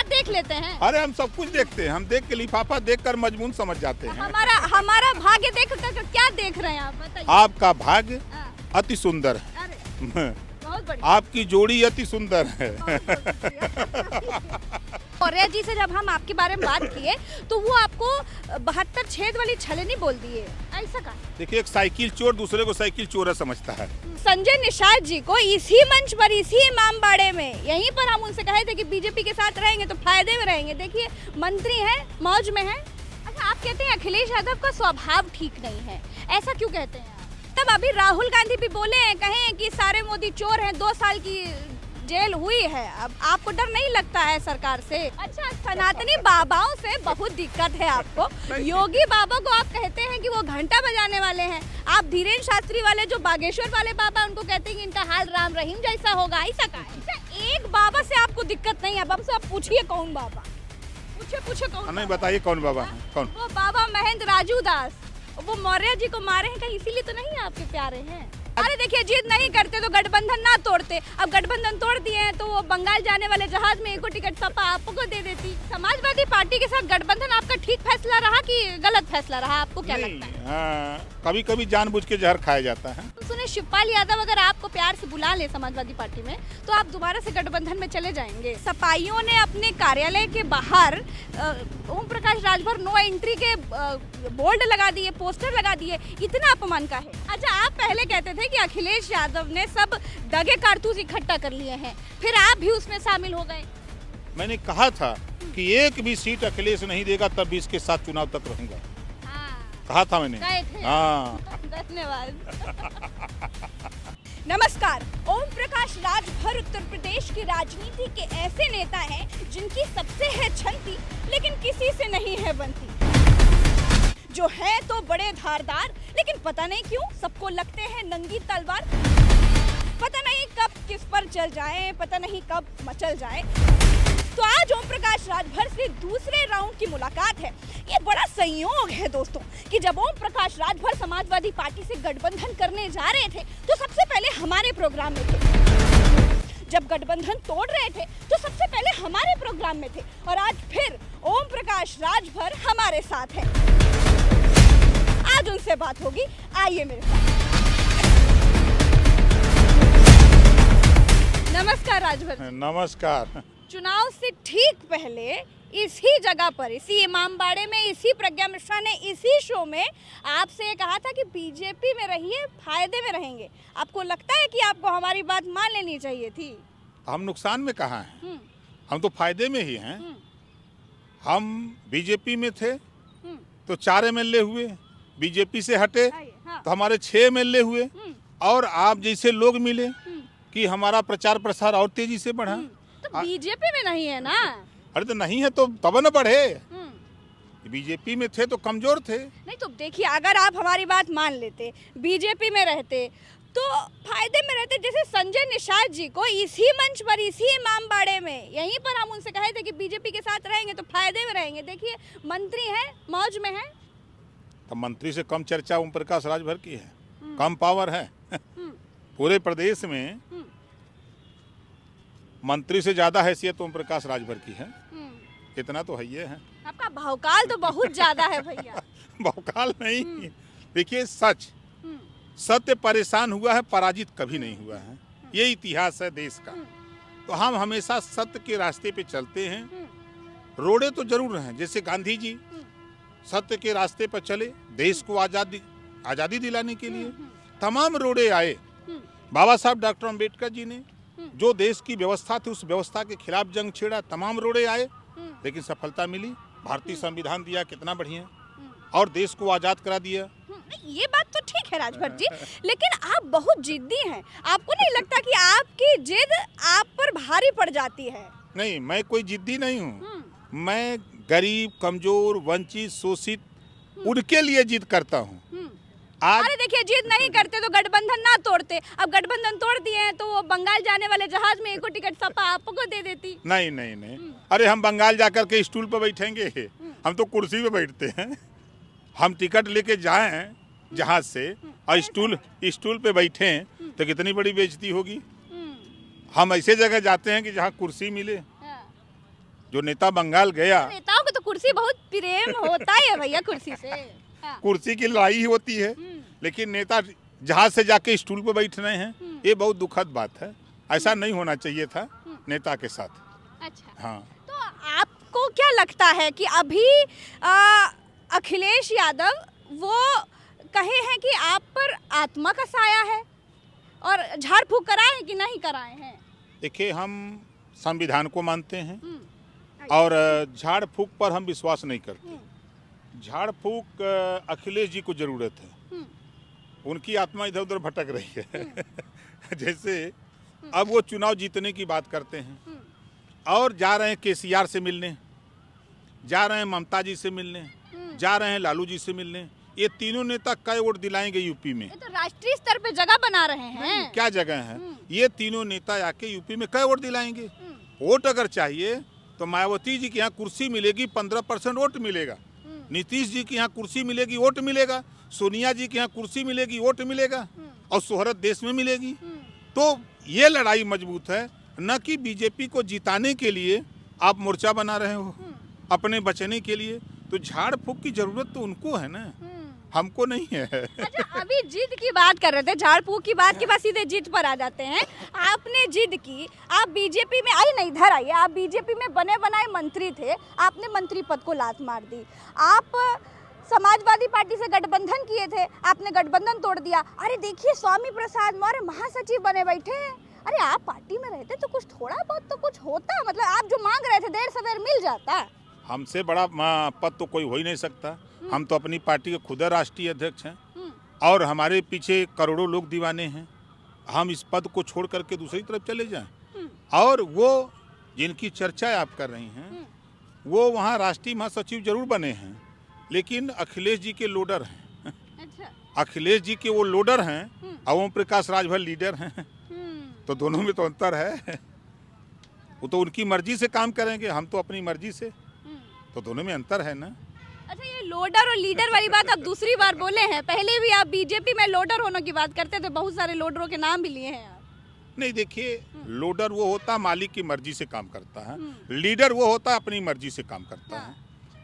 देख लेते हैं? अरे हम सब कुछ देखते हैं, हम देख के लिफाफा देख कर मजमून समझ जाते हैं। हमारा भाग्य देख कर क्या देख रहे हैं आप बताइए? आपका भाग्य अति सुंदर है। अरे बहुत बढ़िया। आपकी जोड़ी अति सुंदर है। मौर्य जी से जब हम आपके बारे में बात किए तो वो आपको 72 छेद वाली छलनी बोल दिए, ऐसा कहा? देखिए, एक साइकिल चोर दूसरे को साइकिल चोरा समझता है। संजय निषाद जी को इसी मंच पर, इसी इमामबाड़े में, यहीं पर हम उनसे कहे थे कि बीजेपी के साथ रहेंगे तो फायदे में रहेंगे। देखिए, मंत्री हैं, मौज में हैं। अच्छा, आप कहते हैं अखिलेश यादव का स्वभाव ठीक नहीं है, ऐसा क्यों कहते हैं आप? तब अभी राहुल गांधी भी बोले हैं, कहे हैं कि सारे मोदी चोर हैं, 2 साल की जेल हुई है। अब आपको डर नहीं लगता है सरकार से? अच्छा, सनातनी बाबाओं से बहुत दिक्कत है आपको। योगी बाबा को आप कहते हैं कि वो घंटा बजाने वाले हैं, आप धीरेन्द्र शास्त्री वाले जो बागेश्वर वाले बाबा, उनको कहते हैं कि इनका हाल राम रहीम जैसा होगा, ऐसा कहा है? अच्छा, एक बाबा से आपको दिक्कत नहीं है, अब हमसे आप पूछिए कौन बाबा? पूछे कौन? नहीं, बताइए कौन बाबा है? कौन? वो बाबा महेंद्र राजू दास, वो मौर्य जी को मारे हैं, कहीं इसीलिए तो नहीं आपके प्यारे हैं? अरे देखिए, जिद नहीं करते तो गठबंधन ना तोड़ते। अब गठबंधन तोड़ दिए हैं तो वो बंगाल जाने वाले जहाज में एको टिकट सपा आपको दे देती। समाजवादी पार्टी के साथ गठबंधन आपका ठीक फैसला रहा कि गलत फैसला रहा, आपको क्या लगता है? कभी कभी जानबूझ के जहर खाया जाता है। तो सुने, शिवपाल यादव अगर आपको प्यार से बुला ले समाजवादी पार्टी में तो आप दोबारा से गठबंधन में चले जाएंगे। सपाइयों ने अपने कार्यालय के बाहर ओम प्रकाश राजभर नो एंट्री के बोर्ड लगा दिए, पोस्टर लगा दिए, इतना अपमान का है। अच्छा, आप पहले कहते थे कि अखिलेश यादव ने सब दगे कारतूस इकट्ठा कर लिए हैं, फिर आप भी उसमें शामिल हो गए। मैंने कहा था कि एक भी सीट अखिलेश नहीं देगा तब भी इसके साथ चुनाव तक रहूंगा। कहा था मैंने। हाँ, धन्यवाद। नमस्कार। ओम प्रकाश राजभर उत्तर प्रदेश की राजनीति के ऐसे नेता हैं जिनकी सबसे है छंती लेकिन किसी से नहीं है बनती, जो है तो बड़े धारदार लेकिन पता नहीं क्यों सबको लगते हैं नंगी तलवार। पता नहीं कब किस पर चल जाए, पता नहीं कब मचल जाए। तो आज ओम प्रकाश राजभर से दूसरे राउंड की मुलाकात है। ये बड़ा संयोग है दोस्तों कि जब ओम प्रकाश राजभर समाजवादी पार्टी से गठबंधन करने जा रहे थे तो सबसे पहले हमारे प्रोग्राम में थे, जब गठबंधन तोड़ रहे थे तो सबसे पहले हमारे प्रोग्राम में थे, और आज फिर ओम प्रकाश राजभर हमारे साथ है। आज उनसे बात होगी, आइए मेरे साथ। नमस्कार राजभर। नमस्कार। चुनाव से ठीक पहले इसी जगह पर, इसी इमामबाड़े में, इसी प्रज्ञा मिश्रा ने इसी शो में आपसे कहा था कि बीजेपी में रहिए, फायदे में रहेंगे। आपको लगता है कि आपको हमारी बात मान लेनी चाहिए थी? हम नुकसान में कहाँ हैं? हम तो फायदे में ही हैं। हम बीजेपी में थे तो 4 MLA हुए, बीजेपी से हटे हाँ। तो हमारे 6 MLA हुए, और आप जैसे लोग मिले कि हमारा प्रचार प्रसार और तेजी से बढ़ा। तो बीजेपी में नहीं है ना? अरे तो नहीं है तो तब न बढ़े। बीजेपी में थे तो कमजोर थे। नहीं तो देखिए, अगर आप हमारी बात मान लेते, बीजेपी में रहते तो फायदे में रहते। जैसे संजय निषाद जी को इसी मंच पर, इसी इमामबाड़े में, यहीं पर हम उनसे कहे थे कि बीजेपी के साथ रहेंगे तो फायदे में रहेंगे। देखिए, मंत्री हैं, मौज में हैं। तो मंत्री से कम चर्चा ओम प्रकाश राजभर की है, कम पावर है। पूरे प्रदेश में मंत्री से ज्यादा हैसियत ओम प्रकाश राजभर की है, इतना तो है ये है। आपका भौकाल तो बहुत ज्यादा है भैया। भौकाल नहीं, देखिए सच, सत्य परेशान हुआ है, पराजित कभी नहीं हुआ है, ये इतिहास है देश का। तो हम हमेशा सत्य के रास्ते पे चलते हैं। रोड़े तो जरूर हैं, जैसे गांधी जी सत्य के रास्ते पर चले, देश को आजादी दिलाने के लिए तमाम रोड़े आए। बाबा साहब डॉक्टर अम्बेडकर जी ने जो देश की व्यवस्था थी उस व्यवस्था के खिलाफ जंग छेड़ा, तमाम रोड़े आए, लेकिन सफलता मिली। भारतीय संविधान दिया, कितना बढ़िया, और देश को आजाद करा दिया। ये बात तो ठीक है राजभर जी, लेकिन आप बहुत जिद्दी हैं। आपको नहीं लगता कि आपकी जिद आप पर भारी पड़ जाती है? नहीं, मैं कोई जिद्दी नहीं हूँ। मैं गरीब, कमजोर, वंचित, शोषित, उनके लिए जिद करता हूँ। अरे देखिए, जिद नहीं करते तो गठबंधन ना तोड़ते। अब गठबंधन तोड़ दिए हैं तो वो बंगाल जाने वाले जहाज में एको टिकट सपा आपको दे देती। नहीं नहीं नहीं, अरे हम बंगाल जाकर के स्टूल पर बैठेंगे? हम तो कुर्सी पे बैठते हैं। हम टिकट लेके जाएं जहाज से और स्टूल पे बैठे तो कितनी बड़ी बेइज्जती होगी। हम ऐसे जगह जाते हैं कि जहाँ कुर्सी मिले, जो नेता बंगाल गया, नेताओं को तो कुर्सी बहुत प्रेम होता है भैया कुर्सी से। हाँ। कुर्सी की लड़ाई ही होती है, लेकिन नेता जहाज से जाके स्टूल पे बैठ रहे हैं, ये बहुत दुखद बात है। ऐसा नहीं होना चाहिए था नेता के साथ। अच्छा, हाँ, तो आपको क्या लगता है कि अभी अखिलेश यादव वो कहे हैं कि आप पर आत्मा का साया है और झाड़ फूक कराए हैं कि नहीं कराए हैं? देखिए, हम संविधान को मानते हैं और झाड़ फूक पर हम विश्वास नहीं करते। झाड़ फूक अखिलेश जी को जरूरत है, उनकी आत्मा इधर उधर भटक रही है। जैसे अब वो चुनाव जीतने की बात करते हैं और जा रहे हैं केसीआर से मिलने, जा रहे हैं ममता जी से मिलने, जा रहे हैं लालू जी से मिलने। ये तीनों नेता कई वोट दिलाएंगे यूपी में? ये तो राष्ट्रीय स्तर पे जगह बना रहे हैं। क्या जगह है? ये तीनों नेता आके यूपी में कई वोट दिलाएंगे? वोट अगर चाहिए तो मायावती जी के यहाँ कुर्सी मिलेगी, 15% वोट मिलेगा। नीतीश जी के यहाँ कुर्सी मिलेगी, वोट मिलेगा। सोनिया जी के यहाँ कुर्सी मिलेगी, वोट मिलेगा, और शोहरत देश में मिलेगी। तो ये लड़ाई मजबूत है, न कि बीजेपी को जिताने के लिए आप मोर्चा बना रहे हो अपने बचने के लिए। तो झाड़ फूक की जरूरत तो उनको है ना, हमको नहीं है। अच्छा, अभी जिद की बात कर रहे थे, झाड़ फूक की बात के बाद सीधे जिद पर आ जाते हैं। आपने जिद की, आप बीजेपी में आई, नहीं इधर आइए, आप बीजेपी में बने बनाए मंत्री थे, आपने मंत्री पद को लात मार दी। आप समाजवादी पार्टी से गठबंधन किए थे, आपने गठबंधन तोड़ दिया। अरे देखिए, स्वामी प्रसाद मौर्य महासचिव बने बैठे हैं। अरे आप पार्टी में रहते तो कुछ थोड़ा बहुत तो कुछ होता, मतलब आप जो मांग रहे थे देर सवेर मिल जाता। हमसे बड़ा पद तो कोई हो ही नहीं सकता। हम तो अपनी पार्टी के खुद राष्ट्रीय अध्यक्ष हैं और हमारे पीछे करोड़ों लोग दीवाने हैं। हम इस पद को छोड़ करके दूसरी तरफ चले जाएं? और वो जिनकी चर्चा आप कर रही हैं, वो वहाँ राष्ट्रीय महासचिव जरूर बने हैं, लेकिन अखिलेश जी के लोडर हैं। अच्छा। अखिलेश जी के वो लोडर हैं और ओम प्रकाश राजभर लीडर हैं। तो दोनों में तो अंतर है। वो तो उनकी मर्जी से काम करेंगे, हम तो अपनी मर्जी से। तो दोनों में अंतर है ना। अच्छा, ये लोडर और लीडर वाली बात आप दूसरी बार बोले हैं, पहले भी आप बीजेपी में लोडर होने की बात करते थे, बहुत सारे लोडरों के नाम भी लिए हैं आप। नहीं, देखिए, लोडर वो होता है मालिक की मर्जी से काम करता है, लीडर वो होता है अपनी मर्जी से काम करता है।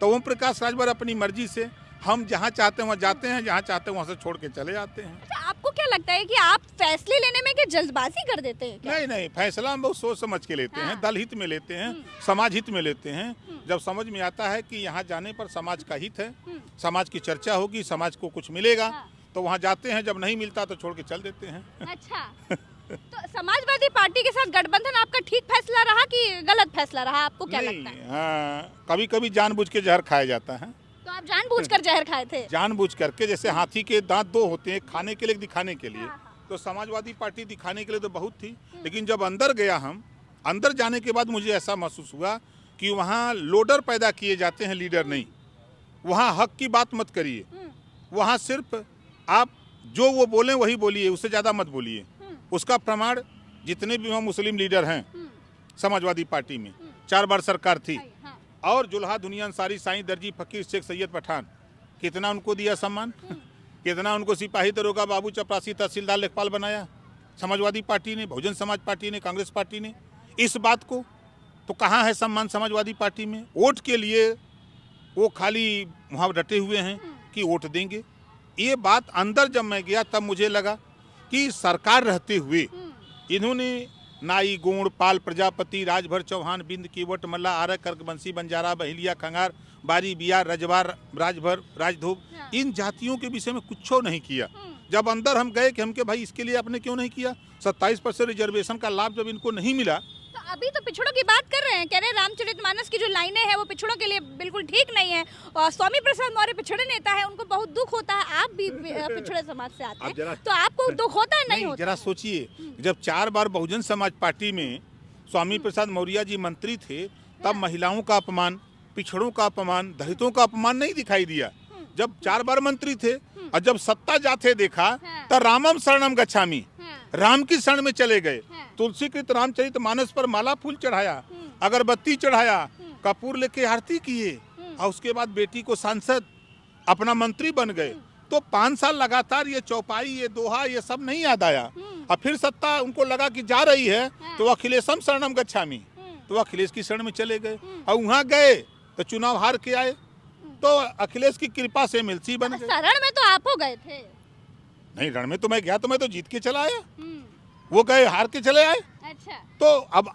तो ओम प्रकाश राजभर अपनी मर्जी से, हम जहाँ चाहते हैं वहाँ जाते हैं, जहाँ चाहते हैं वहाँ से छोड़ के चले जाते हैं। अच्छा, आपको क्या लगता है कि आप फैसले लेने में क्या जल्दबाजी कर देते हैं क्या? नहीं नहीं, फैसला हम बहुत सोच समझ के लेते हैं, दल हित में लेते हैं, समाज हित में लेते हैं। जब समझ में आता है कि यहाँ जाने पर समाज का हित है, समाज की चर्चा होगी, समाज को कुछ मिलेगा, तो वहाँ जाते हैं। जब नहीं मिलता तो छोड़ के चल देते हैं। अच्छा, तो समाजवादी पार्टी के साथ गठबंधन आपका ठीक फैसला रहा कि गलत फैसला रहा, आपको क्या लगता है? हाँ, कभी कभी जानबूझ के जहर खाया जाता है। तो आप जानबूझकर जहर खाए थे? जानबूझ करके, जैसे हाथी के दांत दो होते हैं, खाने के लिए, दिखाने के लिए। तो समाजवादी पार्टी दिखाने के लिए तो बहुत थी, लेकिन जब अंदर गया, हम अंदर जाने के बाद मुझे ऐसा महसूस हुआ कि वहाँ लोडर पैदा किए जाते हैं, लीडर नहीं। वहाँ हक की बात मत करिए, वहाँ सिर्फ आप जो वो बोलें वही बोलिए, उससे ज़्यादा मत बोलिए। उसका प्रमाण जितने भी वहाँ मुस्लिम लीडर हैं समाजवादी पार्टी में, 4 बार सरकार थी, और जुल्हा दुनिया अंसारी, साईं दर्जी, फकीर शेख सैयद पठान, कितना उनको दिया सम्मान, कितना उनको सिपाही दरोगा, बाबू चपरासी, तहसीलदार, लेखपाल बनाया समाजवादी पार्टी ने, बहुजन समाज पार्टी ने, कांग्रेस पार्टी ने। इस बात को तो कहाँ है सम्मान समाजवादी पार्टी में? वोट के लिए वो खाली वहाँ डटे हुए हैं कि वोट देंगे। ये बात अंदर जब मैं गया तब मुझे लगा कि सरकार रहते हुए इन्होंने नाई, गोंड, पाल, प्रजापति, राजभर, चौहान, बिंद, कीवट, मल्ला, आरक, कर्क, बंसी, बंजारा, बहेलिया, खंगार, बारी, बियार, रजवार, राजभर, राजधोब, इन जातियों के विषय में कुछ नहीं किया। जब अंदर हम गए कि हम के भाई इसके लिए आपने क्यों नहीं किया? 27% रिजर्वेशन का लाभ जब इनको नहीं मिला। तो अभी तो पिछड़ों की बात कर रहे हैं, कह रहे हैं रामचरितमानस की जो लाइनें हैं वो पिछड़ों के लिए बिल्कुल ठीक नहीं है, और स्वामी प्रसाद मौर्य पिछड़े नेता है, उनको बहुत दुख होता है। आप भी पिछड़े समाज से आते हैं, तो आपको दुख होता है? नहीं होता? जरा सोचिए, जब 4 बार बहुजन समाज पार्टी में स्वामी प्रसाद मौर्य जी मंत्री थे, तब महिलाओं का अपमान, पिछड़ों का अपमान, दलितों का अपमान नहीं दिखाई दिया। जब 4 बार मंत्री थे और जब सत्ता जाते देखा तो रामम शरणम गच्छामि, राम की शरण में चले गए। तुलसीकृत रामचरितमानस पर माला फूल चढ़ाया, अगरबत्ती चढ़ाया, कपूर लेके आरती किए, और उसके बाद बेटी को सांसद, अपना मंत्री बन गए। तो 5 साल लगातार ये चौपाई, ये दोहा, ये सब नहीं याद आया। और फिर सत्ता उनको लगा कि जा रही है तो अखिलेशम शरणम गच्छामि, तो अखिलेश की शरण में चले गए, और वहाँ गए तो चुनाव हार के आए, तो अखिलेश की कृपा से एमएलसी बन गए। शरण में तो आप हो गए थे। नहीं, रण में तो मैं गया, तो मैं तो जीत के चला आया, वो गए हार के चले आए। अच्छा। तो अब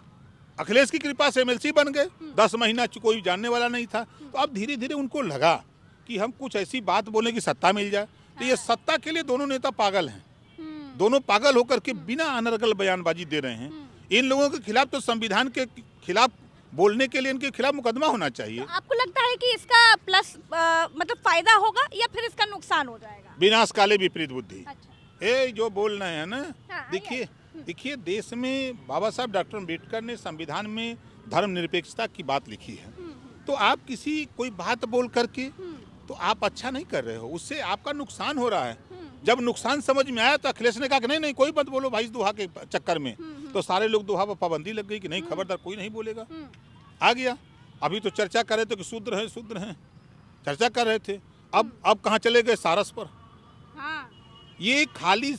अखिलेश की कृपा से एमएलसी बन गए, 10 महीना कोई जानने वाला नहीं था। तो अब धीरे धीरे उनको लगा कि हम कुछ ऐसी बात बोले कि सत्ता मिल जाए। तो ये सत्ता के लिए दोनों नेता पागल हैं, दोनों पागल होकर के बिना अनर्गल बयानबाजी दे रहे हैं। इन लोगों के खिलाफ तो संविधान के खिलाफ बोलने के लिए इनके खिलाफ मुकदमा होना चाहिए। तो आपको लगता है कि इसका प्लस मतलब फायदा होगा या फिर इसका नुकसान हो जाएगा? विनाश काले विपरीत बुद्धि। अच्छा। ये जो बोल रहे हैं ना, हाँ, देखिए देश में बाबा साहब डॉक्टर अम्बेडकर ने संविधान में धर्मनिरपेक्षता की बात लिखी है। तो आप किसी कोई बात बोल करके तो आप अच्छा नहीं कर रहे हो, उससे आपका नुकसान हो रहा है। जब नुकसान समझ में आया तो अखिलेश ने कहा कि नहीं कोई मत बोलो भाई इस दोहा के चक्कर में। तो सारे लोग दोहा पर पाबंदी लग गई कि नहीं, खबरदार कोई नहीं बोलेगा। आ गया। अभी तो चर्चा कर रहे थे कि शूद्र हैं, चर्चा कर रहे थे। अब कहाँ चले गए? सारस पर। हाँ। ये खाली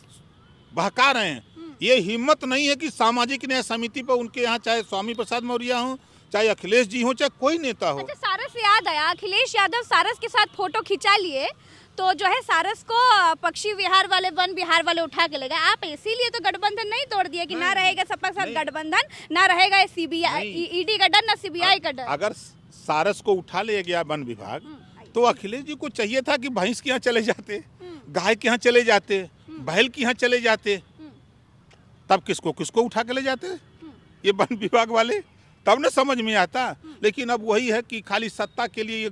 बहका रहे हैं। ये हिम्मत नहीं है कि सामाजिक न्याय समिति पर उनके यहाँ चाहे स्वामी प्रसाद मौर्य हो, चाहे अखिलेश जी हो, चाहे कोई नेता हो। अच्छा, सारस से याद आया, अखिलेश यादव सारस के साथ फोटो खिंचा लिए तो जो है सारस को पक्षी विहार वाले, वन विहार वाले उठा के ले गए। आप इसीलिए तो गठबंधन नहीं तोड़ दिए कि ना रहेगा सपा के साथ गठबंधन, ना रहेगा सीबीआई ईडी का डर, ना सीबीआई का डर। अगर सारस को उठा ले गया वन विभाग तो अखिलेश जी को चाहिए था कि भैंस के यहाँ चले जाते, गाय के यहाँ चले जाते, बैल के यहाँ चले जाते, तब किसको उठा के ले जाते ये वन विभाग वाले, तब न समझ में आता। लेकिन अब वही है कि खाली सत्ता के लिए ये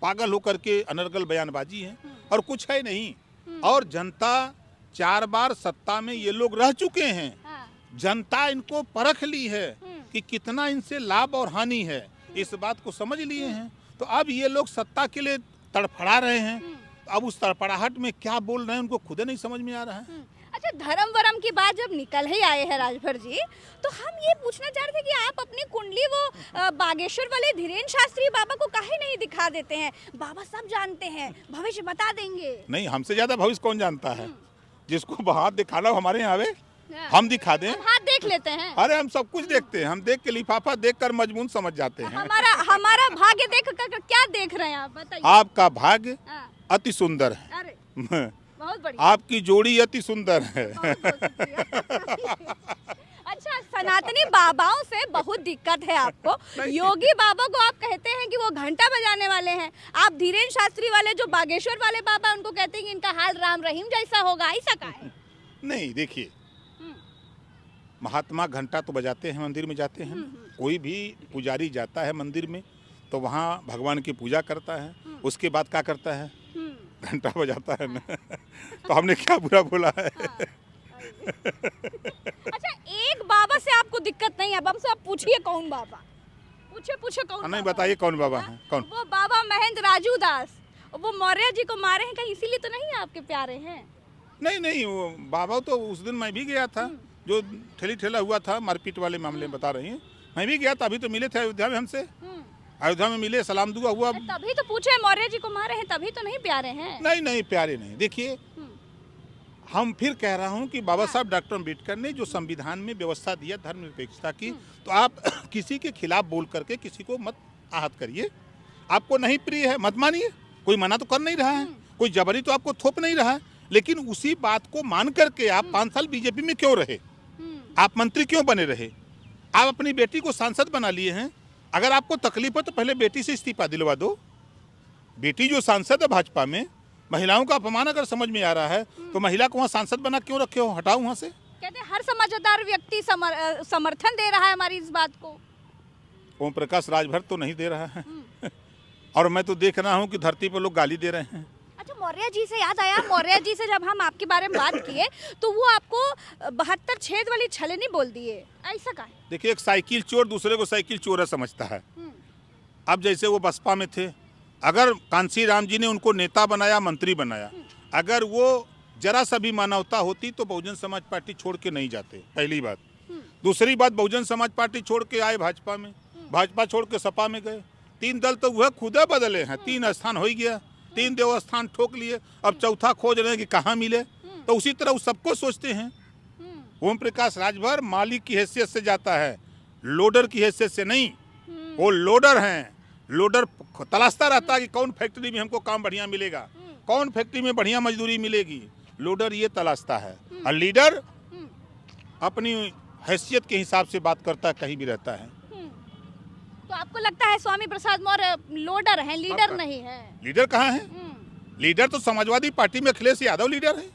पागल होकर के अनर्गल बयानबाजी है और कुछ है नहीं। और जनता 4 बार सत्ता में ये लोग रह चुके हैं। जनता इनको परख ली है कि कितना इनसे लाभ और हानि है, इस बात को समझ लिए हैं। तो अब ये लोग सत्ता के लिए तड़फड़ा रहे हैं। अब उस तड़फड़ाहट में क्या बोल रहे हैं उनको खुद नहीं समझ में आ रहा है। अच्छा, धर्म वरम की बात जब निकल ही आए हैं राजभर जी, तो हम ये पूछना चाह रहे थे कि आप अपनी कुंडली वो बागेश्वर वाले धीरेन्द्र शास्त्री बाबा को काहे नहीं दिखा देते हैं? बाबा सब जानते हैं, भविष्य बता देंगे। नहीं, हमसे ज्यादा भविष्य कौन जानता है? जिसको हाथ दिखाना हो हमारे यहाँ आवे, हम दिखा दें। हाथ देख लेते हैं। अरे हम सब कुछ देखते हैं, हम देख के लिफाफा देख कर मजमून समझ जाते हैं। हमारा भाग्य देख कर क्या देख रहे हैं आप, बताइए। आपका भाग्य अति सुंदर है। अरे बहुत बढ़िया। आपकी जोड़ी अति सुंदर है। अच्छा, सनातनी बाबाओं से बहुत दिक्कत है आपको। योगी बाबा को आप कहते हैं कि वो घंटा बजाने वाले हैं, आप धीरेन्द्र शास्त्री वाले जो बागेश्वर वाले बाबा उनको कहते हैं कि इनका हाल राम रहीम जैसा होगा, ऐसा का है? नहीं, देखिए, महात्मा घंटा तो बजाते हैं, मंदिर में जाते हैं। कोई भी पुजारी जाता है मंदिर में तो वहाँ भगवान की पूजा करता है, उसके बाद क्या करता है? घंटा बजाता है ना। तो हमने क्या बुरा बोला है? अच्छा, एक बाबा से आपको दिक्कत नहीं है, अब हमसे आप पूछिए कौन बाबा? पूछे कौन? नहीं, बताइए कौन बाबा है? कौन? वो बाबा महेंद्र राजू दास, वो मौर्य जी को मारे हैं, कहीं इसीलिए तो नहीं आपके प्यारे हैं? नहीं, वो बाबा तो उस दिन मैं भी गया था, जो ठेली ठेला हुआ था मारपीट वाले मामले में बता रही हैं, मैं भी गया था। अभी तो मिले थे अयोध्या में हमसे, अयोध्या में मिले, सलाम दुआ हुआ। तभी तो पूछे, मौर्य जी को मारे हैं तभी तो नहीं प्यारे हैं? नहीं, प्यारे नहीं। देखिए, हम फिर कह रहा हूं कि बाबा साहब डॉक्टर अम्बेडकर ने जो संविधान में व्यवस्था दिया धर्मनिरपेक्षता की, तो आप किसी के खिलाफ बोल करके किसी को मत आहत करिए। आपको नहीं प्रिय है मत मानिए, कोई मना तो कर नहीं रहा है, कोई जबरी तो आपको थोप नहीं रहा है। लेकिन उसी बात को मान करके आप 5 साल बीजेपी में क्यों रहे? आप मंत्री क्यों बने रहे? आप अपनी बेटी को सांसद बना लिए हैं। अगर आपको तकलीफ है तो पहले बेटी से इस्तीफा दिलवा दो। बेटी जो सांसद है भाजपा में, महिलाओं का अपमान अगर समझ में आ रहा है तो महिला को वहाँ सांसद बना क्यों रखे हो? हटाओ वहाँ से। कहते हैं हर समझदार व्यक्ति समर्थन दे रहा है हमारी इस बात को। ओम प्रकाश राजभर तो नहीं दे रहा है। और मैं तो देख रहा हूँ कि धरती पर लोग गाली दे रहे हैं। अच्छा, मौर्य जी से याद आया, मौर्य जी से जब हम आपके बारे में बात किए तो वो आपको 72 छेद वाली छलनी बोल दिए, ऐसा का है? देखिए, एक साइकिल चोर दूसरे को साइकिल चोर समझता है। अब जैसे वो बसपा में थे, अगर कांसी राम जी ने उनको नेता बनाया, मंत्री बनाया, अगर वो जरा सा भी मानवता होती तो बहुजन समाज पार्टी छोड़ के नहीं जाते, पहली बात। दूसरी बात, बहुजन समाज पार्टी छोड़ के आए भाजपा में, भाजपा छोड़ के सपा में गए। 3 दल तो वह खुद बदले हैं, 3 स्थान हो गया, 3 देवस्थान ठोक लिए, अब चौथा खोज रहे हैं कि कहाँ मिले। तो उसी तरह वो सबको सोचते हैं। ओम प्रकाश राजभर मालिक की हैसियत से जाता है, लोडर की हैसियत से नहीं, वो लोडर हैं। लोडर तलाशता रहता है कि कौन फैक्ट्री में हमको काम बढ़िया मिलेगा, कौन फैक्ट्री में बढ़िया मजदूरी मिलेगी। लोडर ये तलाशता है, और लीडर अपनी हैसियत के हिसाब से बात करता है, कहीं भी रहता है। तो आपको लगता है स्वामी प्रसाद मौर्य लोडर हैं, लीडर नहीं है? लीडर कहाँ है? लीडर तो समाजवादी पार्टी में अखिलेश यादव लीडर है,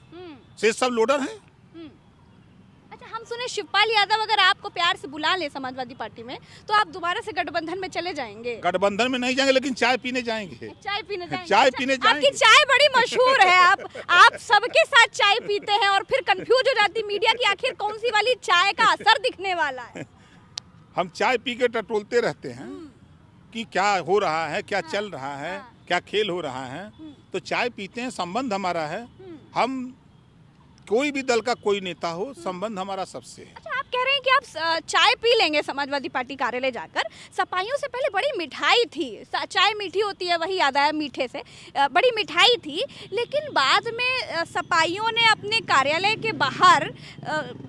से सब लोडर हैं। अच्छा, हम सुने शिवपाल यादव अगर आपको प्यार से बुला ले समाजवादी पार्टी में तो आप दोबारा से गठबंधन में चले जाएंगे? गठबंधन में नहीं जाएंगे, लेकिन चाय पीने जाएंगे। चाय पीने जाएंगे? चाय पीने जाएंगे। आपकी चाय बड़ी मशहूर है, आप सबके साथ चाय पीते हैं और फिर कंफ्यूज हो जाती मीडिया की आखिर कौन सी वाली चाय का असर दिखने वाला है। हम चाय पी के टटोलते रहते हैं कि क्या हो रहा है, क्या चल रहा है, क्या खेल हो रहा है। तो चाय पीते हैं, संबंध हमारा है। हम कोई भी दल का कोई नेता हो, संबंध हमारा सबसे है। अच्छा, आप कह रहे हैं कि आप चाय पी लेंगे समाजवादी पार्टी कार्यालय जाकर। सपाइयों से पहले बड़ी मिठाई थी, चाय मीठी होती है, वही याद आया मीठे से, बड़ी मिठाई थी। लेकिन बाद में सपाइयों ने अपने कार्यालय के बाहर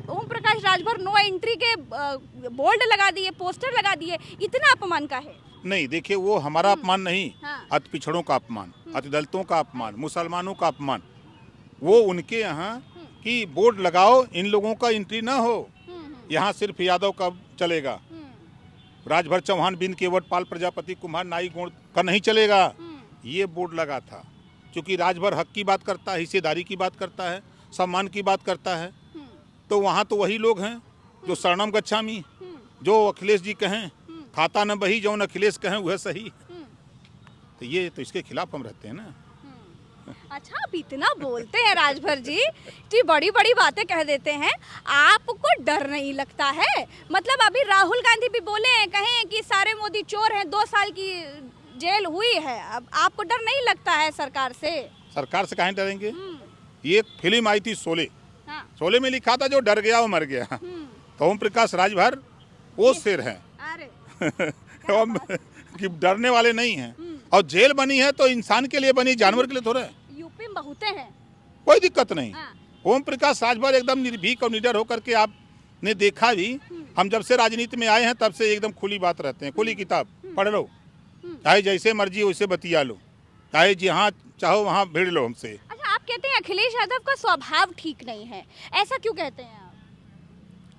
ओम प्रकाश राजभर नो एंट्री के बोर्ड लगा दिए, पोस्टर लगा दिए। इतना अपमान का है? नहीं, देखिए, वो हमारा अपमान नहीं, हाँ। अति पिछड़ों का अपमान, अति दलितों का अपमान, मुसलमानों का अपमान। वो उनके यहाँ कि बोर्ड लगाओ, इन लोगों का एंट्री ना हो, यहाँ सिर्फ यादव का चलेगा, राजभर चौहान बिंद केवट पाल प्रजापति कुम्हार नाई गौड़ का नहीं चलेगा। ये बोर्ड लगा था क्योंकि राजभर हक की बात करता है, हिस्सेदारी की बात करता है, सम्मान की बात करता है। तो वहाँ तो वही लोग हैं जो शरणम गच्छामी, जो अखिलेश जी कहें, खाता न बही जौन अखिलेश कहें वह सही। तो ये तो इसके खिलाफ हम रहते हैं ना। अच्छा, आप इतना बोलते हैं राजभर जी, इतनी बड़ी बड़ी बातें कह देते हैं, आपको डर नहीं लगता है? मतलब अभी राहुल गांधी भी बोले हैं, कहें कि सारे मोदी चोर हैं, 2 साल की जेल हुई है। अब आपको डर नहीं लगता है सरकार से? सरकार से काहे डरेंगे? ये एक फिल्म आई थी शोले, हाँ। शोले में लिखा था जो डर गया वो मर गया। तो ओम प्रकाश राजभर वो शेर हैं कि डरने वाले नहीं हैं। और जेल बनी है तो इंसान के लिए बनी, जानवर के लिए थोड़ा है। यूपी में बहुते हैं, कोई दिक्कत नहीं। हाँ। ओम प्रकाश राजभर एकदम निर्भीक और निडर होकर के आपने देखा भी। हम जब से राजनीति में आए हैं तब से एकदम खुली बात रहते हैं, खुली किताब पढ़ लो, चाहे जैसे मर्जी वैसे बतिया लो, चाहे जहाँ चाहो वहाँ भिड़ लो हमसे। अच्छा, आप कहते हैं अखिलेश यादव का स्वभाव ठीक नहीं है, ऐसा क्यों कहते हैं आप?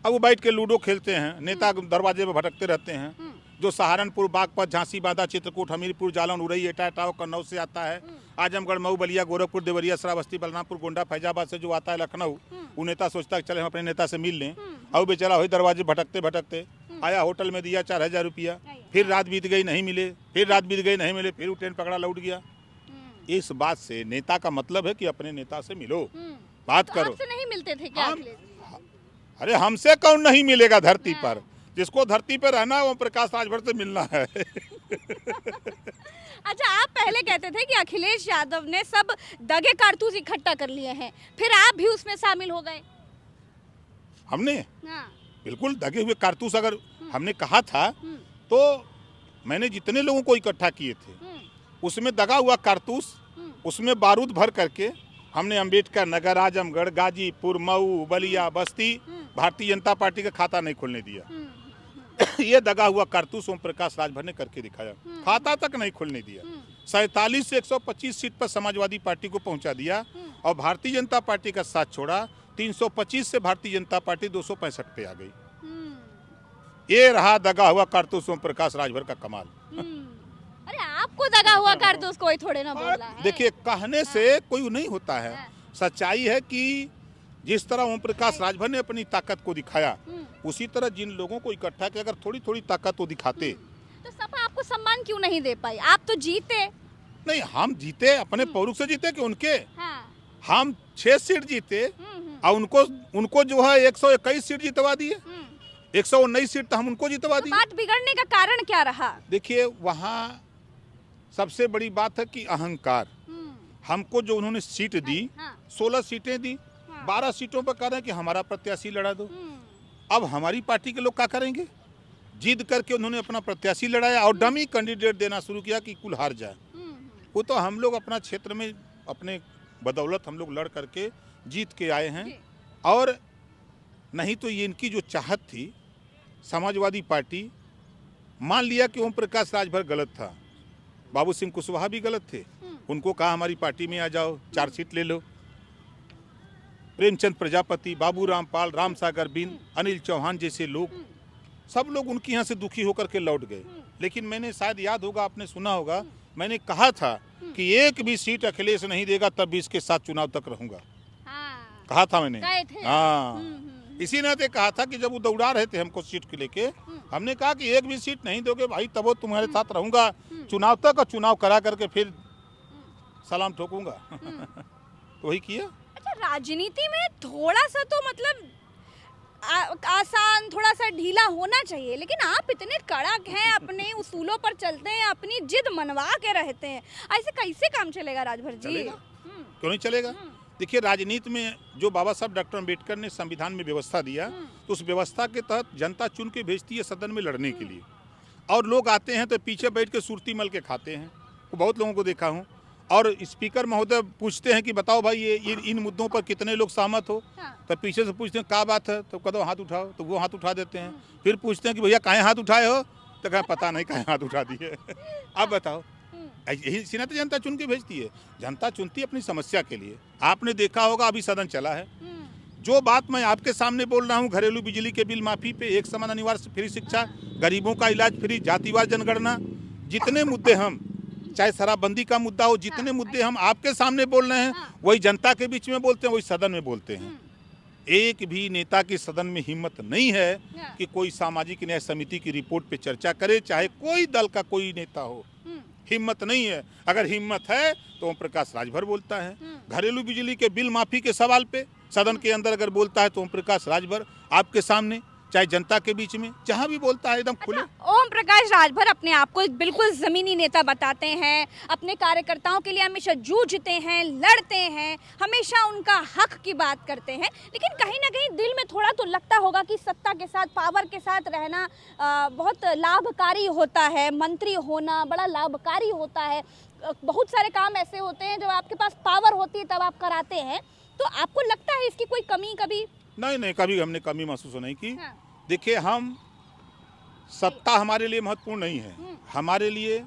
अब वो बैठ के लूडो खेलते हैं, नेता दरवाजे में भटकते रहते हैं। जो सहारनपुर, बागपत, झांसी, बांदा, चित्रकूट, हमीरपुर, जालौन, उरई, एटा, टाव, कन्नौज से आता है, आजमगढ़, मऊ, बलिया, गोरखपुर, देवरिया, श्रावस्ती, बलरामपुर, गोंडा, फैजाबाद से जो आता है लखनऊ, वो नेता सोचता है चले हम अपने नेता से मिल लें। और बेचारा वही दरवाजे भटकते भटकते आया, होटल में दिया 4000 रुपया, फिर रात बीत गई नहीं मिले, फिर रात बीत गई नहीं मिले, फिर ट्रेन पकड़ा लौट गया। इस बात से नेता का मतलब है कि अपने नेता से मिलो, बात करो। आपसे नहीं मिलते थे क्या अखिलेश जी? अरे हमसे कौन नहीं मिलेगा धरती पर? जिसको धरती पर रहना है वो प्रकाश राजभर से मिलना है। अच्छा, आप पहले कहते थे कि अखिलेश यादव ने सब दगे कारतूस इकट्ठा कर लिए हैं, फिर आप भी उसमें शामिल हो गए। हमने हाँ। बिल्कुल दगे हुए कारतूस अगर हमने कहा था तो मैंने जितने लोगों को इकट्ठा किए थे उसमें दगा हुआ कारतूस, उसमें बारूद भर करके हमने अंबेडकर नगर, आजमगढ़, गाजीपुर, मऊ, बलिया, बस्ती भारतीय जनता पार्टी का खाता नहीं खोलने दिया। ये दगा हुआ कारतूस ओम प्रकाश राजभर ने करके दिखाया, खाता तक नहीं खोलने दिया। 47 से 125 सीट पर समाजवादी पार्टी को पहुंचा दिया और भारतीय जनता पार्टी का साथ छोड़ा। 325 से भारतीय जनता पार्टी 265 पे आ गई। ये रहा दगा हुआ कारतूस ओम प्रकाश राजभर का कमाल। अरे आपको दगा हुआ कारतूस कोई थोड़े ना बोला है। देखिए, कहने से कोई नहीं होता है। सच्चाई है कि जिस तरह ओम प्रकाश राजभर ने अपनी ताकत को दिखाया, उसी तरह जिन लोगों को इकट्ठा किया, अगर थोड़ी थोड़ी ताकत वो दिखाते तो सपा आपको सम्मान क्यों नहीं दे पाई? आप तो जीते। नहीं, हम जीते अपने पौरुष से जीते कि उनके। हाँ। हम 6 सीट जीते और उनको जो है 121 सीट जितवा दिए, 119 सीट तो हम उनको जितवा दिए। बात बिगड़ने का कारण क्या रहा? देखिए, वहाँ सबसे बड़ी बात है कि अहंकार। हमको जो उन्होंने सीट दी, 16 सीटें दी, 12 सीटों पर कह रहे हैं कि हमारा प्रत्याशी लड़ा दो। अब हमारी पार्टी के लोग क्या करेंगे? जिद करके उन्होंने अपना प्रत्याशी लड़ाया और डमी कैंडिडेट देना शुरू किया कि कुल हार जाए। वो तो हम लोग अपना क्षेत्र में अपने बदौलत हम लोग लड़ करके जीत के आए हैं। और नहीं तो ये इनकी जो चाहत थी समाजवादी पार्टी मान लिया कि ओम प्रकाश राजभर गलत था, बाबू सिंह कुशवाहा भी गलत थे, उनको कहा हमारी पार्टी में आ जाओ, 4 सीट ले लो। प्रेमचंद प्रजापति, बाबू रामपाल, राम सागर बिंद, अनिल चौहान जैसे लोग, सब लोग उनके यहाँ से दुखी होकर के लौट गए। लेकिन मैंने, शायद याद होगा, आपने सुना होगा, मैंने कहा था कि एक भी सीट अखिलेश नहीं देगा तब भी इसके साथ चुनाव तक रहूंगा। हाँ, कहा था मैंने। हाँ, इसी इसी नाते कहा था कि जब वो दौड़ा रहे थे हमको सीट के लेके, हमने कहा कि एक भी सीट नहीं दोगे भाई तब वो तुम्हारे साथ रहूंगा चुनाव तक, और चुनाव करा करके फिर सलाम ठोकूंगा। तो वही किया। अच्छा, राजनीति में थोड़ा सा तो मतलब आसान, थोड़ा सा ढीला होना चाहिए, लेकिन आप इतने कड़क हैं, अपने उसूलों पर चलते हैं, अपनी जिद मनवा के रहते हैं, ऐसे कैसे काम चलेगा राजभर जी? चलेगा। क्यों नहीं चलेगा? देखिए, राजनीति में जो बाबा साहब डॉक्टर अम्बेडकर ने संविधान में व्यवस्था दिया, तो उस व्यवस्था के तहत जनता चुन के भेजती है सदन में लड़ने के लिए, और लोग आते हैं तो पीछे बैठ के सुरती मल के खाते हैं। बहुत लोगों को देखा हूँ। और स्पीकर महोदय पूछते हैं कि बताओ भाई ये इन मुद्दों पर कितने लोग सहमत हो। हाँ। तो पीछे से पूछते हैं क्या बात है, तो कदो हाथ उठाओ, तो वो हाथ उठा देते हैं। फिर पूछते हैं कि भैया काहे हाथ उठाए हो, तो कहा पता नहीं काहे हाथ उठा दिए। अब बताओ, यही सीना तो जनता चुन के भेजती है। जनता चुनती है अपनी समस्या के लिए। आपने देखा होगा, अभी सदन चला है, जो बात मैं आपके सामने बोल रहा हूँ, घरेलू बिजली के बिल माफी पे, एक समान अनिवार्य फ्री शिक्षा, गरीबों का इलाज फ्री, जातिवार जनगणना, जितने मुद्दे हम, चाहे शराबबंदी का मुद्दा हो, जितने मुद्दे हम आपके सामने बोल रहे हैं, वही जनता के बीच में बोलते हैं, वही सदन में बोलते हैं। एक भी नेता की सदन में हिम्मत नहीं है कि कोई सामाजिक न्याय समिति की रिपोर्ट पे चर्चा करे, चाहे कोई दल का कोई नेता हो। हिम्मत नहीं है। अगर हिम्मत है तो ओम प्रकाश राजभर बोलता है। घरेलू बिजली के बिल माफी के सवाल पे सदन के अंदर अगर बोलता है तो ओम प्रकाश राजभर आपके सामने, चाहे जनता के बीच में, जहां भी बोलता है एकदम खुले। ओम प्रकाश राजभर अपने आप को बिल्कुल जमीनी नेता बताते हैं, अपने कार्यकर्ताओं के लिए हमेशा जूझते हैं, लड़ते हैं, हमेशा उनका हक की बात करते हैं, लेकिन कहीं ना कहीं दिल में थोड़ा तो लगता होगा कि सत्ता के साथ, पावर के साथ रहना बहुत लाभकारी होता है, मंत्री होना बड़ा लाभकारी होता है। बहुत सारे काम ऐसे होते हैं जब आपके पास पावर होती है तब आप कराते हैं, तो आपको लगता है इसकी कोई कमी कभी? नहीं, कभी हमने कमी महसूस नहीं की। देखिए, हम, सत्ता हमारे लिए महत्वपूर्ण नहीं है। हमारे लिए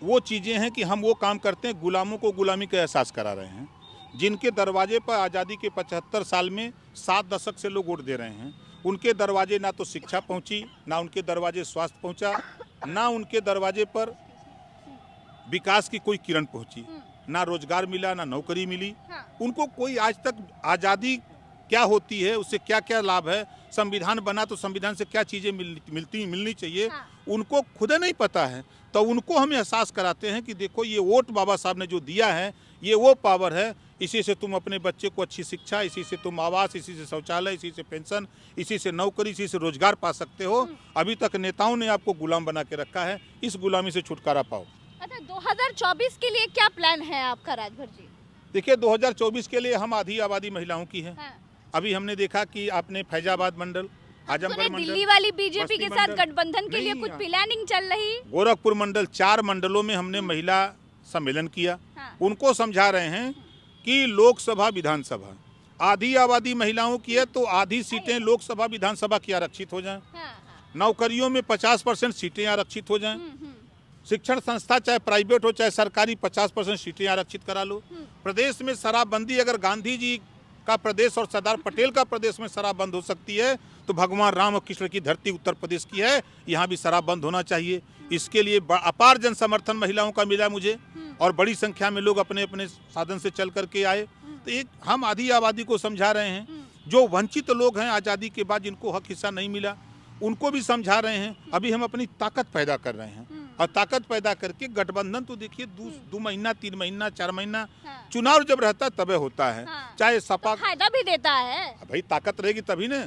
वो चीज़ें हैं कि हम वो काम करते हैं, गुलामों को गुलामी का एहसास करा रहे हैं, जिनके दरवाजे पर आज़ादी के 75 साल में 7 दशक से लोग वोट दे रहे हैं। उनके दरवाजे ना तो शिक्षा पहुंची, ना उनके दरवाजे स्वास्थ्य पहुंचा, ना उनके दरवाजे पर विकास की कोई किरण पहुंची, ना रोजगार मिला, ना नौकरी मिली। उनको कोई आज तक आज़ादी क्या होती है, उससे क्या क्या लाभ है, संविधान बना तो संविधान से क्या चीज़ें मिलनी चाहिए, उनको खुद नहीं पता है। तो उनको हम एहसास कराते हैं कि देखो, ये वोट बाबा साहब ने जो दिया है, ये वो पावर है, इसी से तुम अपने बच्चे को अच्छी शिक्षा, इसी से तुम आवास, इसी से शौचालय, इसी से पेंशन, इसी से नौकरी, इसी से रोजगार पा सकते हो। अभी तक नेताओं ने आपको गुलाम बना के रखा है, इस गुलामी से छुटकारा पाओ। अच्छा, 2024 के लिए क्या प्लान है आपका राजभर जी? देखिए, 2024 के लिए हम आधी आबादी महिलाओं की है। अभी हमने देखा कि आपने फैजाबाद मंडल, आजमगढ़ मंडल, दिल्ली वाली बीजेपी के साथ गठबंधन के लिए कुछ प्लानिंग चल रही, गोरखपुर मंडल, 4 मंडलों में हमने महिला सम्मेलन किया। उनको समझा रहे हैं कि लोकसभा विधानसभा आधी आबादी महिलाओं की है, तो आधी सीटें लोकसभा विधानसभा की आरक्षित हो जाएं। नौकरियों में 50% सीटें आरक्षित हो जाएं। शिक्षण संस्था चाहे प्राइवेट हो चाहे सरकारी, 50% सीटें आरक्षित करा लो। प्रदेश में शराबबंदी, अगर गांधी जी का प्रदेश और सरदार पटेल का प्रदेश में शराब बंद हो सकती है, तो भगवान राम और कृष्ण की धरती उत्तर प्रदेश की है, यहाँ भी शराब बंद होना चाहिए। इसके लिए अपार जन समर्थन महिलाओं का मिला मुझे, और बड़ी संख्या में लोग अपने अपने साधन से चल करके आए। तो एक हम आधी आबादी को समझा रहे हैं, जो वंचित लोग हैं आज़ादी के बाद, जिनको हक हिस्सा नहीं मिला, उनको भी समझा रहे हैं। अभी हम अपनी ताकत पैदा कर रहे हैं, और ताकत पैदा करके गठबंधन तो देखिए 2 महीना, 3 महीना, 4 महीना, चुनाव जब रहता है तबे होता है। चाहे सपा तो फायदा भी देता है भाई, ताकत रहेगी तभी ना।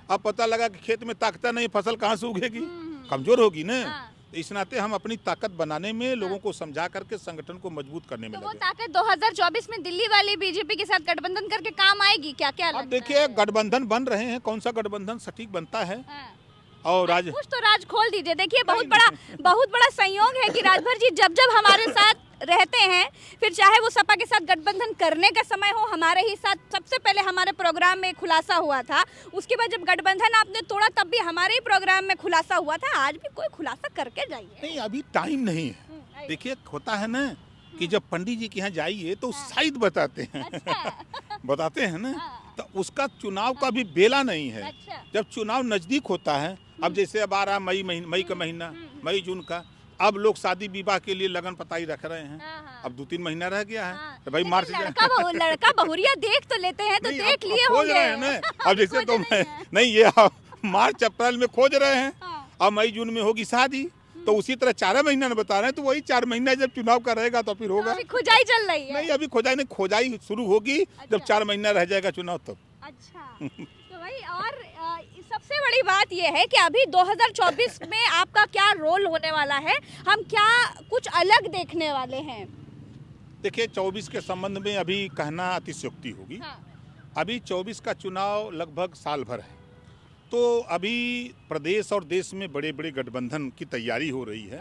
अब पता लगा कि खेत में ताकत नहीं, फसल कहाँ से उगेगी, कमजोर होगी ना। इस नाते हम अपनी ताकत बनाने में, लोगों को समझा करके संगठन को मजबूत करने में तो वो लगे। ताकत 2024 में दिल्ली वाली बीजेपी के साथ गठबंधन करके काम आएगी क्या? क्या अब देखिए, गठबंधन बन रहे हैं, कौन सा गठबंधन सटीक बनता है, और कुछ तो राज खोल दीजिए। देखिए, बहुत बड़ा संयोग है कि राजभर जी जब हमारे साथ रहते हैं, फिर चाहे वो सपा के साथ गठबंधन करने का समय हो, हमारे ही साथ सबसे पहले हमारे प्रोग्राम में खुलासा हुआ था, उसके बाद जब गठबंधन आपने तोड़ा तब भी हमारे ही प्रोग्राम में खुलासा हुआ था, आज भी कोई खुलासा करके जाइए। नहीं, अभी टाइम नहीं है। देखिए, होता है ना कि जब पंडित जी के यहाँ जाइए तो शायद बताते हैं। अच्छा। बताते हैं ना, तो उसका चुनाव का भी बेला नहीं है। अच्छा। जब चुनाव नजदीक होता है, अब जैसे अब आ रहा मई का महीना, मई जून का, अब लोग शादी विवाह के लिए लगन पताई रख रहे हैं। अब 2-3 महीना रह गया है, तो भाई मार्च लड़का बहुरिया देख तो लेते हैं, तो देख लिए खोज रहे हैं ना। अब जैसे तो नहीं, ये मार्च अप्रैल में खोज रहे हैं, अब मई जून में होगी शादी, तो उसी तरह 4 महीना में बता रहे हैं, तो वही 4 महीना जब चुनाव का रहेगा तो फिर होगा। अभी खुदाई चल रही है। नहीं, अभी खोजाई नहीं, खोजाई शुरू होगी जब 4 महीना रह जाएगा चुनाव तब। अच्छा, तो भाई और सबसे बड़ी बात यह है कि अभी 2024 में आपका क्या रोल होने वाला है, हम क्या कुछ अलग देखने वाले हैं? देखिए, 24 के संबंध में अभी कहना अतिशयोक्ति होगी। अभी 24 का चुनाव लगभग साल भर है, तो अभी प्रदेश और देश में बड़े बड़े गठबंधन की तैयारी हो रही है।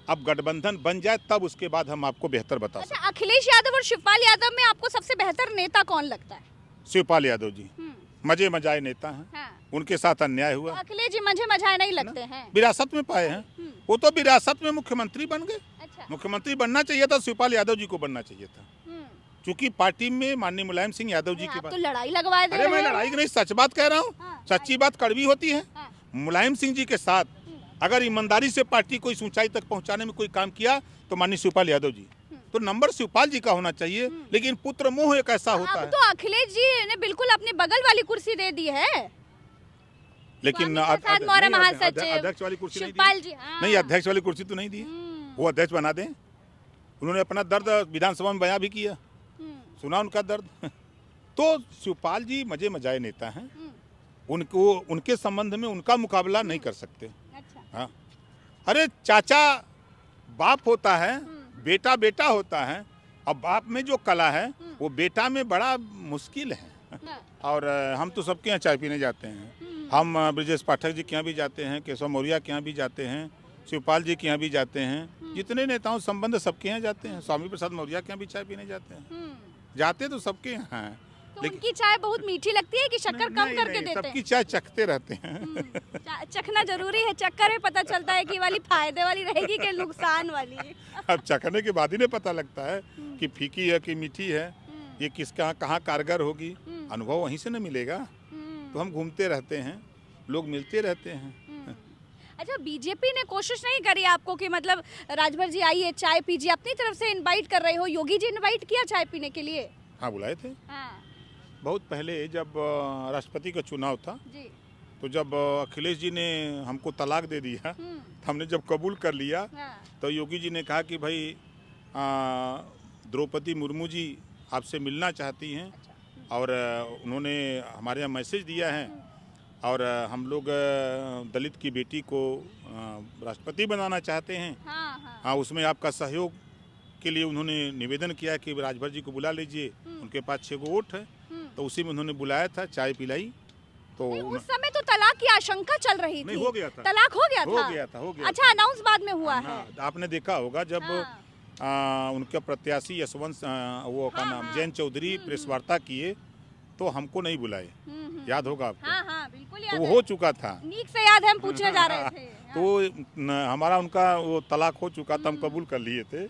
अब गठबंधन बन जाए तब उसके बाद हम आपको बेहतर बता सकते हैं। अच्छा, अखिलेश यादव और शिवपाल यादव में आपको सबसे बेहतर नेता कौन लगता है? शिवपाल यादव जी मजे मजाए नेता हैं। उनके साथ अन्याय हुआ। तो अखिलेच जी मजे मजाए नहीं लगते हैं। विरासत में पाए हैं, वो तो विरासत में मुख्यमंत्री बन गए। अच्छा। मुख्यमंत्री बनना चाहिए था, शिवपाल यादव जी को बनना चाहिए था, क्योंकि पार्टी में माननीय मुलायम सिंह यादव जी के बाद तो लड़ाई लगवा दे। अरे मैं लड़ाई की नहीं, सच बात कह रहा हूँ। सच्ची बात कड़वी होती है। मुलायम सिंह जी के साथ अगर ईमानदारी से पार्टी को इस ऊंचाई तक पहुंचाने में कोई काम किया तो माननीय शिवपाल यादव जी, तो नंबर शिवपाल जी का होना चाहिए। लेकिन पुत्र मोह एक ऐसा होता है। तो अखिलेश जी ने बिल्कुल अपनी बगल वाली कुर्सी दे दी है, लेकिन अध्यक्ष वाली कुर्सी नहीं दी। नहीं, अध्यक्ष वाली कुर्सी तो नहीं दी, वो अध्यक्ष बना दें। उन्होंने अपना दर्द विधानसभा में बयां भी किया, सुना उनका दर्द। तो शिवपाल जी मजे मजाए नेता हैं, उनको उनके संबंध में उनका मुकाबला नहीं कर सकते। हाँ, अरे चाचा बाप होता है, बेटा बेटा होता है। अब बाप में जो कला है वो बेटा में बड़ा मुश्किल है। और हम तो सबके यहाँ चाय पीने जाते हैं। हम ब्रजेश पाठक जी के यहाँ भी जाते हैं, केशव मौर्य के यहाँ भी जाते हैं, शिवपाल जी के यहाँ भी जाते हैं। जितने नेताओं संबंध सबके यहाँ जाते हैं। स्वामी प्रसाद मौर्य के यहाँ भी चाय पीने जाते हैं। जाते तो सबके यहाँ हैं। तो उनकी चाय बहुत मीठी लगती है कि शक्कर कम करके देते हैं? सबकी चाय चखते रहते हैं। चखना जरूरी है, चक्कर में पता चलता है कि वाली फायदे वाली रहेगी कि नुकसान वाली। अब चखने के बाद ही नहीं पता लगता है कि फीकी है कि मीठी है, ये किसका कहाँ कारगर होगी। अनुभव वहीं से न मिलेगा। तो हम घूमते रहते हैं, लोग मिलते रहते हैं। अच्छा, बीजेपी ने कोशिश नहीं करी आपको कि मतलब राजभर जी आइए चाय पीजिए, अपनी तरफ से इनवाइट कर रहे हो? योगी जी इनवाइट किया चाय पीने के लिए? हाँ, बुलाए थे। बहुत पहले जब राष्ट्रपति का चुनाव था जी, तो जब अखिलेश जी ने हमको तलाक दे दिया, हमने जब कबूल कर लिया, तो योगी जी ने कहा कि भाई द्रौपदी मुर्मू जी आपसे मिलना चाहती हैं। और उन्होंने हमारे यहाँ मैसेज दिया है और हम लोग दलित की बेटी को राष्ट्रपति बनाना चाहते हैं। हाँ, उसमें आपका सहयोग के लिए उन्होंने निवेदन किया कि राजभर जी को बुला लीजिए, उनके पास 6 वोट है। तो उसी में उन्होंने बुलाया था, चाय पिलाई। तो उस समय तो तलाक की आशंका चल रही थी। नहीं, हो गया था तलाक, हो गया था। अच्छा, अनाउंस बाद में हुआ है। आपने देखा होगा जब उनके प्रत्याशी यशवंत वो का नाम जैन चौधरी प्रेस वार्ता किए तो हमको नहीं बुलाए, याद होगा आपको? हाँ, बिल्कुल याद है। वो हो चुका था, नीक से याद है, हम पूछने जा रहे थे। तो हमारा उनका वो तलाक हो चुका था, हम कबूल कर लिए थे।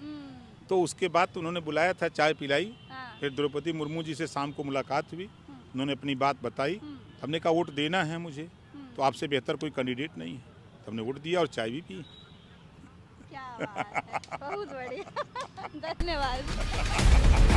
तो उसके बाद तो उन्होंने बुलाया था, चाय पिलाई। फिर द्रौपदी मुर्मू जी से शाम को मुलाकात हुई, उन्होंने अपनी बात बताई। हमने कहा वोट देना है मुझे, तो आपसे बेहतर कोई कैंडिडेट नहीं है। तो हमने वोट दिया और चाय भी पी। क्या बात है, बहुत बढ़िया। धन्यवाद।